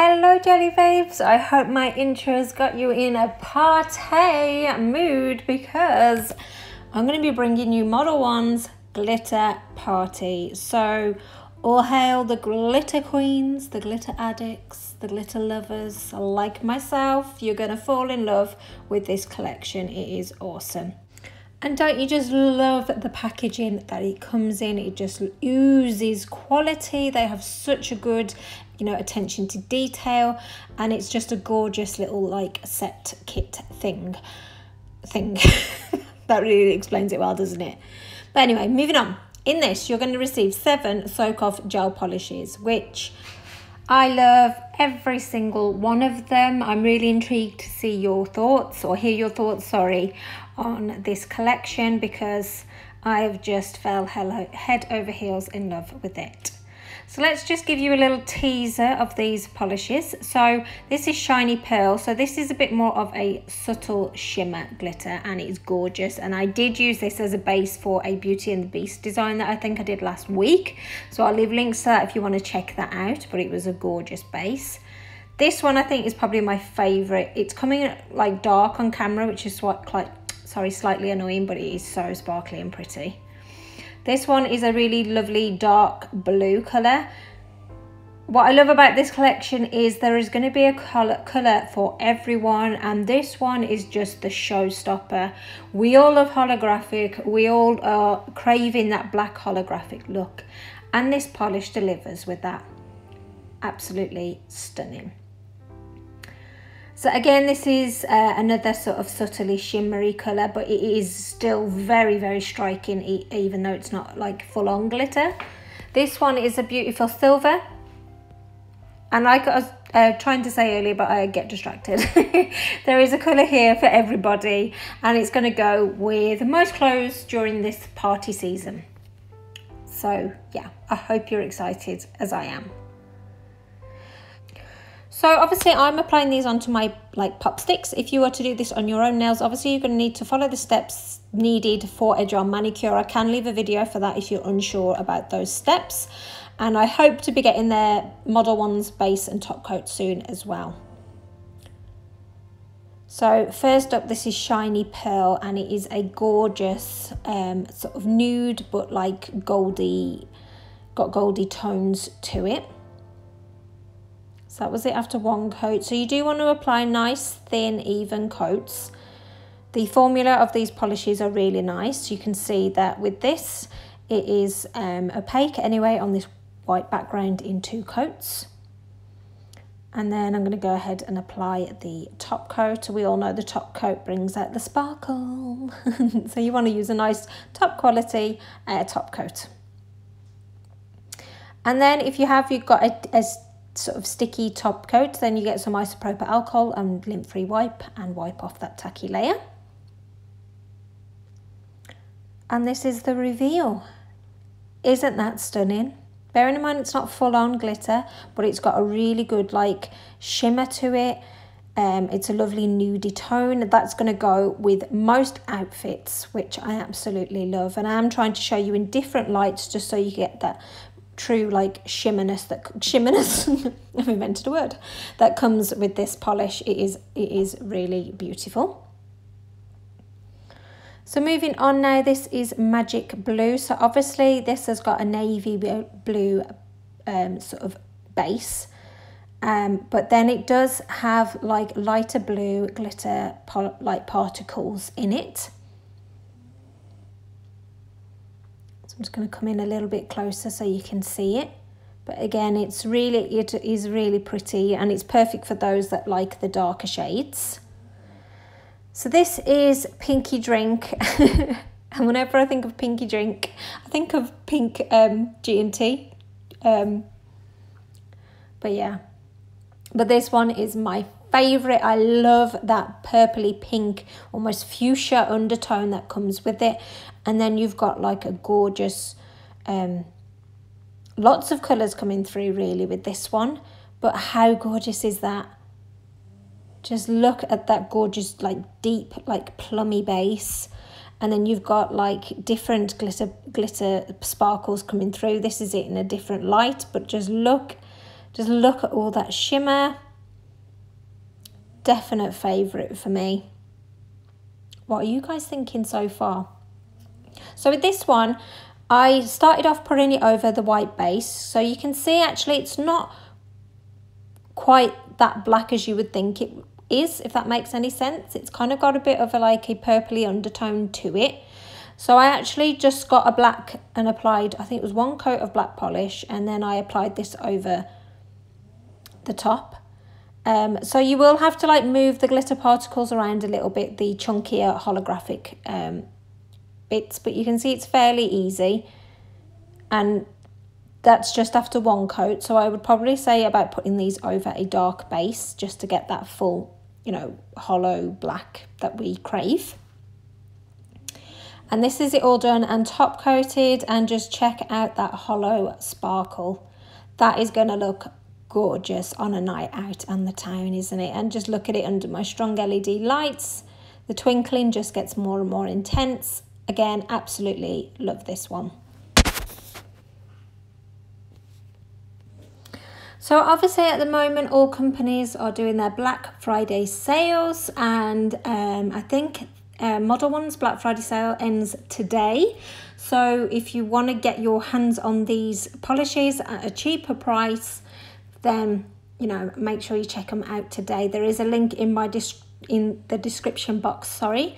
Hello jelly babes, I hope my intro's got you in a party mood because I'm going to be bringing you Modelones glitter party. So all hail the glitter queens, the glitter addicts, the glitter lovers like myself. You're going to fall in love with this collection. It is awesome. And don't you just love the packaging that it comes in? It just oozes quality. They have such a good, attention to detail, and it's just a gorgeous little like set kit thing. That really explains it well, doesn't it? But anyway, moving on. In this, you're going to receive 7 soak-off gel polishes, which I love every single one of them. I'm really intrigued to see your thoughts, or hear your thoughts, sorry, on this collection, because I've just fell head over heels in love with it. So let's just give you a little teaser of these polishes. So this is Shiny Pearl. So this is a bit more of a subtle shimmer glitter, and it's gorgeous. And I did use this as a base for a Beauty and the Beast design that I think I did last week. So I'll leave links to that if you want to check that out, but it was a gorgeous base. This one I think is probably my favorite. It's coming like dark on camera, which is slightly annoying, but it is so sparkly and pretty. This one is a really lovely dark blue colour. What I love about this collection is there is going to be a colour for everyone, and this one is just the showstopper. We all love holographic. We all are craving that black holographic look, and this polish delivers with that. Absolutely stunning. So again, this is another sort of subtly shimmery colour, but it is still very, very striking, even though it's not like full-on glitter. This one is a beautiful silver. And like I was trying to say earlier, but I get distracted. There is a colour here for everybody, and it's going to go with most clothes during this party season. So yeah, I hope you're excited as I am. So obviously I'm applying these onto my pop sticks. If you were to do this on your own nails, obviously you're going to need to follow the steps needed for a gel manicure. I can leave a video for that if you're unsure about those steps. And I hope to be getting their Modelones base and top coat soon as well. So first up, this is Shiny Pearl, and it is a gorgeous sort of nude, but like got goldy tones to it. So that was it after one coat. So you do want to apply nice, thin, even coats. The formula of these polishes are really nice. You can see that with this, it is opaque anyway on this white background in 2 coats. And then I'm going to go ahead and apply the top coat. We all know the top coat brings out the sparkle. So you want to use a nice top quality top coat. And then if you've got a sort of sticky top coat, then you get some isopropyl alcohol and lint-free wipe and wipe off that tacky layer. And this is the reveal. Isn't that stunning? Bearing in mind it's not full-on glitter, but it's got a really good like shimmer to it. It's a lovely nudie tone. That's going to go with most outfits, which I absolutely love. And I am trying to show you in different lights just so you get that true like shimmerness I've invented a word, that comes with this polish. It is really beautiful. So moving on now, this is Magie Blue. So obviously this has got a navy blue sort of base, but then it does have like lighter blue glitter like particles in it. I'm just going to come in a little bit closer so you can see it. But again, it is really pretty, and it's perfect for those that like the darker shades. So this is Pinky Drink. And whenever I think of Pinky Drink, I think of pink G&T. But yeah. But this one is my favourite. I love that purpley pink, almost fuchsia undertone that comes with it. And then you've got like a gorgeous, lots of colours coming through really with this one. But how gorgeous is that? Just look at that gorgeous, like deep, like plummy base. And then you've got like different glitter sparkles coming through. This is it in a different light, but just look Just look at all that shimmer. Definite favourite for me. What are you guys thinking so far? So with this one, I started off putting it over the white base. So you can see actually it's not quite that black as you would think it is, if that makes any sense. It's kind of got a bit of like a purpley undertone to it. So I actually just got a black and applied, I think it was 1 coat of black polish, and then I applied this over the top. So you will have to like move the glitter particles around a little bit, the chunkier holographic bits, but you can see it's fairly easy, and that's just after 1 coat. So I would probably say about putting these over a dark base just to get that full, you know, hollow black that we crave. And this is it all done and top coated, and just check out that hollow sparkle. That is going to look gorgeous on a night out on the town, isn't it? And just look at it under my strong LED lights. The twinkling just gets more and more intense. Again, absolutely love this one. So obviously at the moment all companies are doing their Black Friday sales, and I think Modelones Black Friday sale ends today. So if you want to get your hands on these polishes at a cheaper price, then, you know, make sure you check them out today. There is a link in my in the description box, sorry,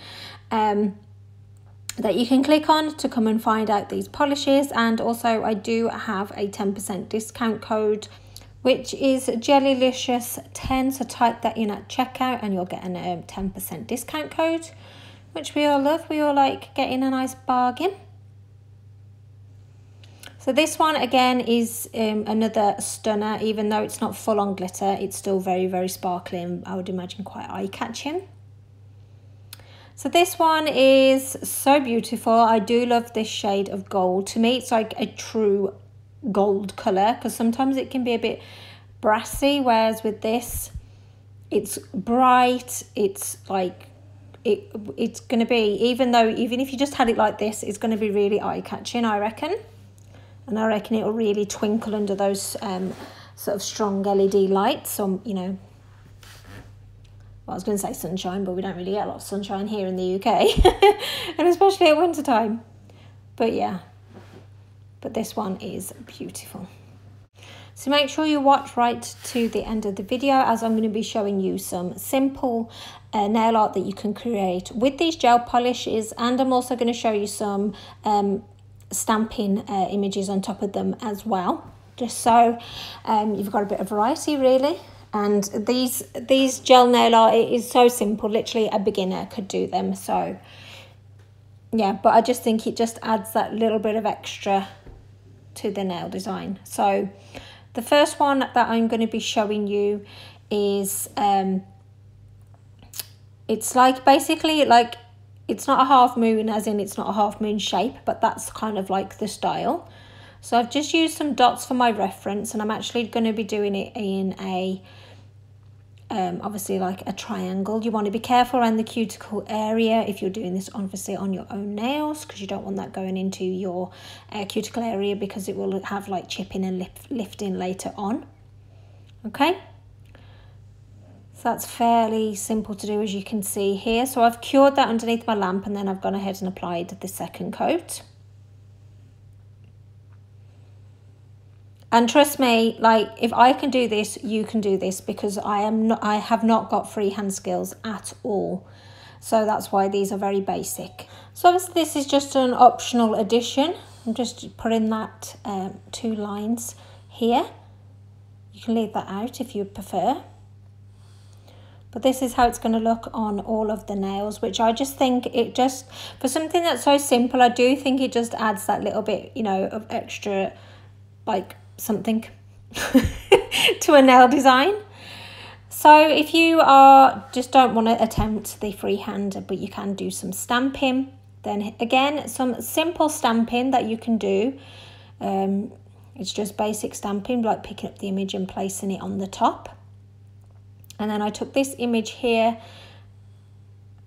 that you can click on to come and find out these polishes. And also I do have a 10% discount code, which is Gelulicious 10. So type that in at checkout and you'll get a 10% discount code, which we all love. We all like getting a nice bargain. So this one again is another stunner. Even though it's not full on glitter, it's still very, very sparkly, and I would imagine quite eye-catching. So this one is so beautiful. I do love this shade of gold. To me, it's like a true gold colour, because sometimes it can be a bit brassy, whereas with this, it's bright. It's like, it's going to be, even if you just had it like this, it's going to be really eye-catching, I reckon. And I reckon it'll really twinkle under those sort of strong LED lights. So, you know, well, I was going to say sunshine, but we don't really get a lot of sunshine here in the UK. And especially at winter time. But yeah, but this one is beautiful. So make sure you watch right to the end of the video, as I'm going to be showing you some simple nail art that you can create with these gel polishes. And I'm also going to show you some stamping images on top of them as well, just so you've got a bit of variety really. And these gel nail art, it is so simple, literally a beginner could do them. So yeah, but I just think it just adds that little bit of extra to the nail design. So the first one that I'm going to be showing you is it's like basically like, it's not a half moon, as in it's not a half moon shape, but that's kind of like the style. So I've just used some dots for my reference, and I'm actually going to be doing it in a obviously like a triangle. You want to be careful around the cuticle area if you're doing this obviously on your own nails, because you don't want that going into your cuticle area, because it will have like chipping and lifting later on. Okay, so that's fairly simple to do, as you can see here. So I've cured that underneath my lamp, and then I've gone ahead and applied the second coat. And trust me, like, if I can do this, you can do this, because I have not got freehand skills at all. So that's why these are very basic. So obviously this is just an optional addition. I'm just putting that 2 lines here. You can leave that out if you prefer. But this is how it's going to look on all of the nails, which I just think it just, for something that's so simple, I do think it just adds that little bit, you know, of extra, like, something to a nail design. So if you just don't want to attempt the freehand, but you can do some stamping, then again, some simple stamping that you can do. It's just basic stamping, like picking up the image and placing it on the top. And then I took this image here,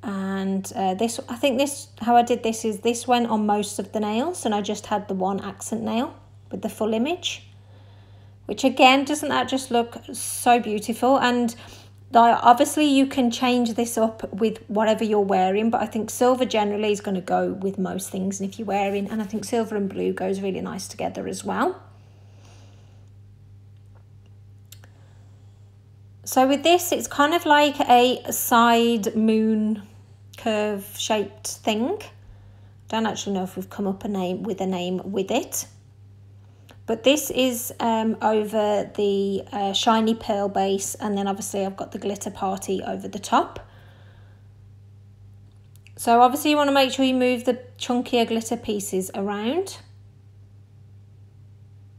and this, I think this, how I did this is this went on most of the nails, and I just had the one accent nail with the full image. which again, doesn't that just look so beautiful? And obviously you can change this up with whatever you're wearing, but I think silver generally is going to go with most things, and if you're wearing, and I think silver and blue goes really nice together as well. So with this, it's kind of like a side moon curve shaped thing. Don't actually know if we've come up with a name with it. But this is over the shiny pearl base, and then obviously I've got the glitter party over the top. So obviously you want to make sure you move the chunkier glitter pieces around.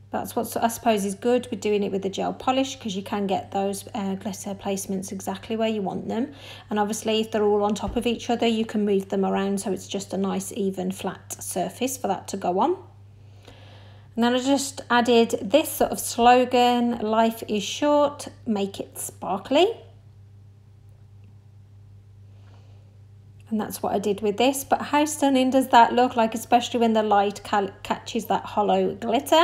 That's what I suppose is good with doing it with the gel polish, because you can get those glitter placements exactly where you want them. And obviously if they're all on top of each other, you can move them around so it's just a nice even flat surface for that to go on. And then I just added this sort of slogan, life is short, make it sparkly. And that's what I did with this. But how stunning does that look like, especially when the light catches that hollow glitter?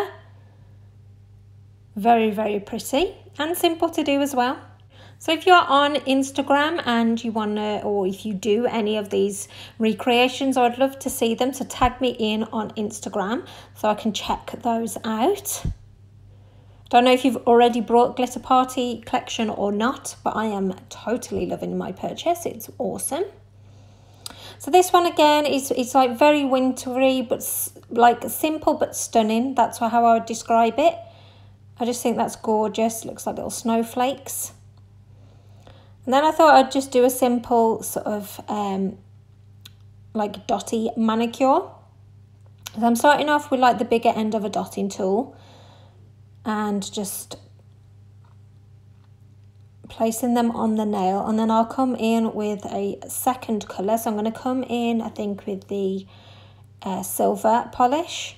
Very, very pretty and simple to do as well. So if you're on Instagram and you want to, or if you do any of these recreations, I'd love to see them. So tag me in on Instagram so I can check those out. Don't know if you've already brought glitter party collection or not, but I am totally loving my purchase. It's awesome. So this one again is, it's like very wintry, but like simple but stunning. That's how I would describe it. I just think that's gorgeous. Looks like little snowflakes. And then I thought I'd just do a simple sort of like dotty manicure. So I'm starting off with like the bigger end of a dotting tool and just placing them on the nail, and then I'll come in with a second colour. So I'm going to come in, I think, with the silver polish.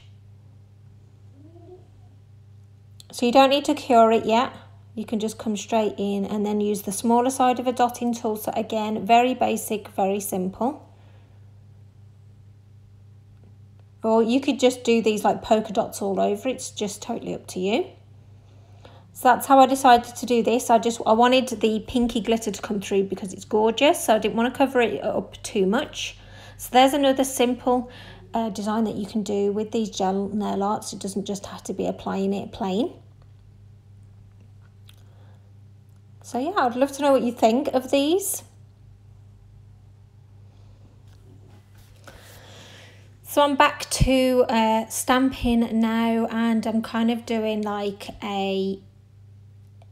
So you don't need to cure it yet. You can just come straight in and then use the smaller side of a dotting tool. So again, very basic, very simple. Or you could just do these like polka dots all over. It's just totally up to you. So that's how I decided to do this. I wanted the pinky glitter to come through because it's gorgeous. So I didn't want to cover it up too much. So there's another simple design that you can do with these gel nail arts. It doesn't just have to be applying it plain. So yeah, I'd love to know what you think of these. So I'm back to stamping now, and I'm kind of doing like a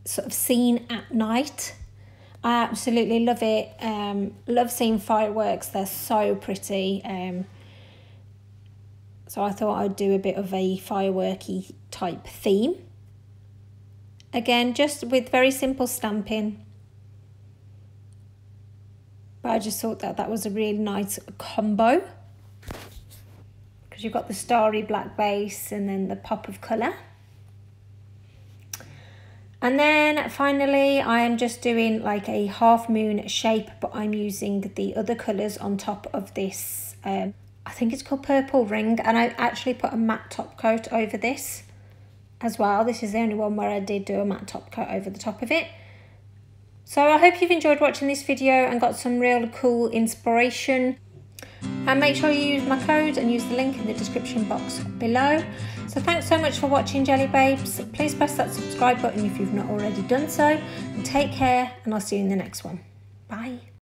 sort of scene at night. I absolutely love it. Love seeing fireworks. They're so pretty. So I thought I'd do a bit of a fireworky type theme. Again, just with very simple stamping. But I just thought that that was a really nice combo, because you've got the starry black base and then the pop of colour. And then finally, I am just doing like a half moon shape, but I'm using the other colours on top of this. I think it's called Purple Ring, and I actually put a matte top coat over this as well. This is the only one where I did do a matte top coat over the top of it. So I hope you've enjoyed watching this video and got some real cool inspiration. And make sure you use my code and use the link in the description box below. So thanks so much for watching, Jelly Babes. Please press that subscribe button if you've not already done so. And take care, and I'll see you in the next one. Bye.